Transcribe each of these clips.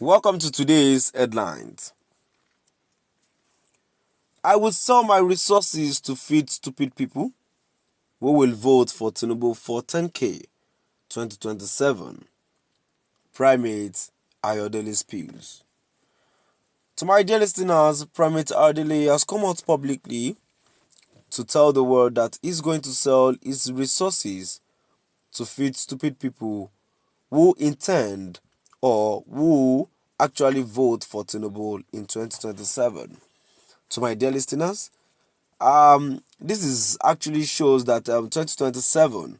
Welcome to today's headlines. I will sell my resources to feed stupid people who will vote for Tinubu for 10K 2027. Primate Ayodele spills. To my dear listeners, Primate Ayodele has come out publicly to tell the world that he's going to sell his resources to feed stupid people who intend or who actually vote for Tinubu in 2027. To my dear listeners, this is actually shows that 2027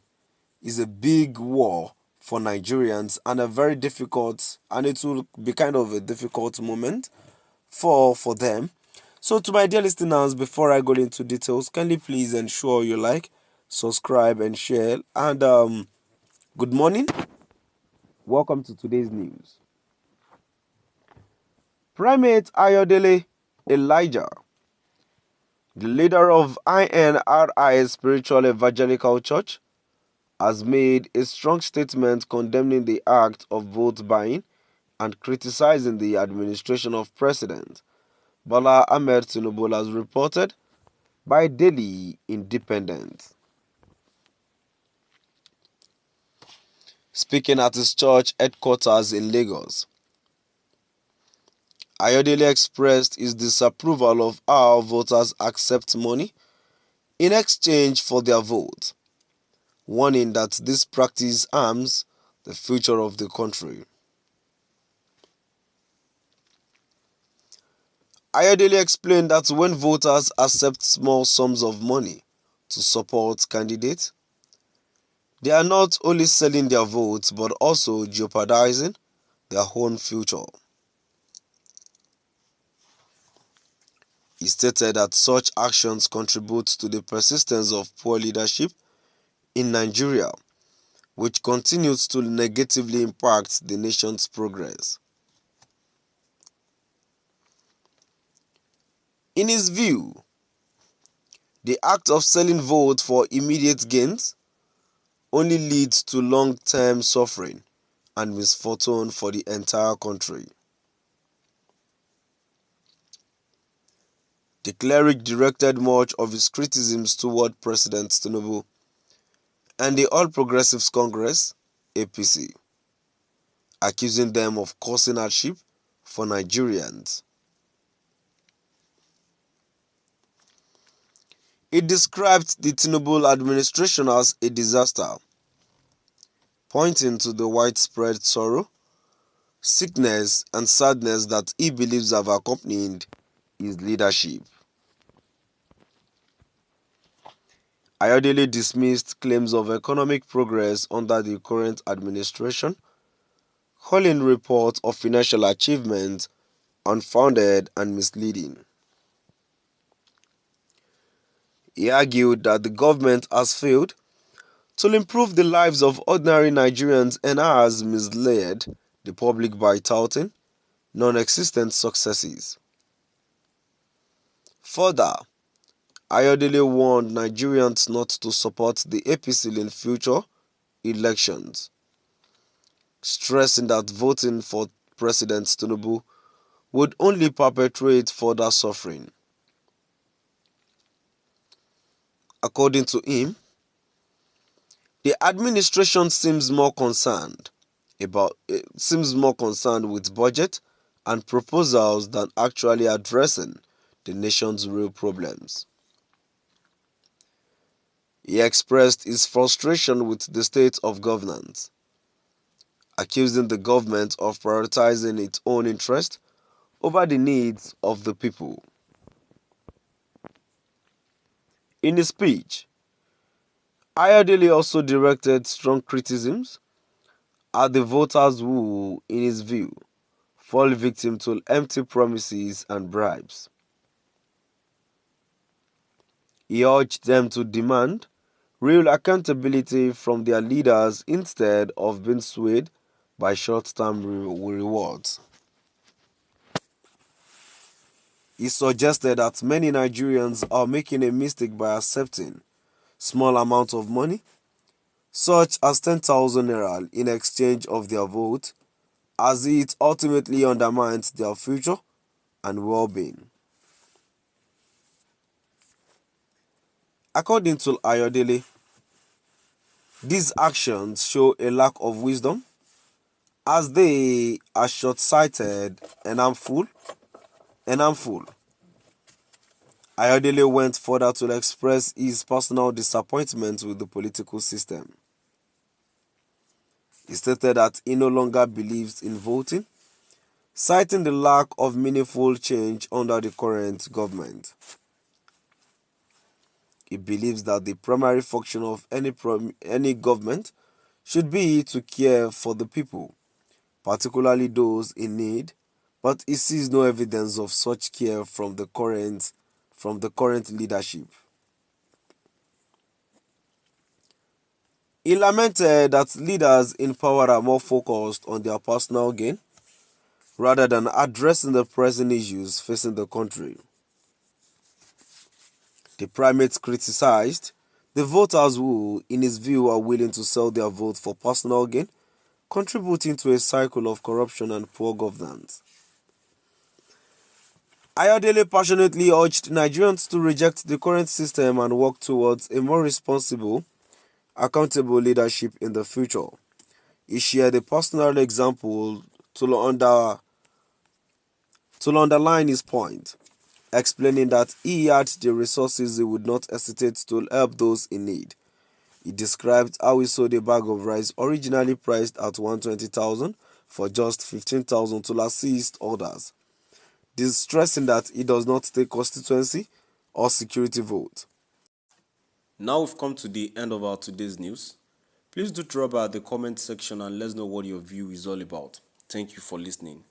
is a big war for Nigerians and a very difficult, and it will be kind of a difficult moment for them. So, to my dear listeners, before I go into details, kindly please ensure you like, subscribe, and share. And good morning. Welcome to today's news. Primate Ayodele Elijah, the leader of INRI Spiritual Evangelical Church, has made a strong statement condemning the act of vote buying and criticizing the administration of President Bola Ahmed Tinubu, as reported by Daily Independent. Speaking at his church headquarters in Lagos, Ayodele expressed his disapproval of how voters accept money in exchange for their vote, warning that this practice harms the future of the country. Ayodele explained that when voters accept small sums of money to support candidates, they are not only selling their votes but also jeopardizing their own future. He stated that such actions contribute to the persistence of poor leadership in Nigeria, which continues to negatively impact the nation's progress. In his view, the act of selling votes for immediate gains only leads to long-term suffering and misfortune for the entire country. The cleric directed much of his criticisms toward President Tinubu and the All Progressives Congress (APC), accusing them of causing hardship for Nigerians. He described the Tinubu administration as a disaster, pointing to the widespread sorrow, sickness, and sadness that he believes have accompanied his leadership. Ayodele dismissed claims of economic progress under the current administration, calling reports of financial achievements unfounded and misleading. He argued that the government has failed to improve the lives of ordinary Nigerians and has misled the public by touting non-existent successes. Further, Ayodele warned Nigerians not to support the APC in future elections, stressing that voting for President Tinubu would only perpetuate further suffering. According to him, the administration seems more concerned with budget and proposals than actually addressing the nation's real problems. He expressed his frustration with the state of governance, accusing the government of prioritizing its own interest over the needs of the people. In his speech, Ayodele also directed strong criticisms at the voters who, in his view, fall victim to empty promises and bribes. He urged them to demand real accountability from their leaders instead of being swayed by short-term rewards. He suggested that many Nigerians are making a mistake by accepting small amounts of money, such as 10,000 naira, in exchange of their vote, as it ultimately undermines their future and well-being. According to Ayodele, these actions show a lack of wisdom as they are short-sighted and harmful. Ayodele went further to express his personal disappointment with the political system. He stated that he no longer believes in voting, citing the lack of meaningful change under the current government. He believes that the primary function of any government should be to care for the people, particularly those in need, but he sees no evidence of such care from the current leadership. He lamented that leaders in power are more focused on their personal gain rather than addressing the pressing issues facing the country. The Primate criticized the voters who, in his view, are willing to sell their vote for personal gain, contributing to a cycle of corruption and poor governance. Ayodele passionately urged Nigerians to reject the current system and work towards a more responsible, accountable leadership in the future. He shared a personal example to underline his point, explaining that he had the resources he would not hesitate to help those in need. He described how he sold a bag of rice originally priced at 120,000 for just 15,000 to assist others, stressing that he does not take constituency or security vote. Now we've come to the end of our today's news. Please do drop by the comment section and let us know what your view is all about. Thank you for listening.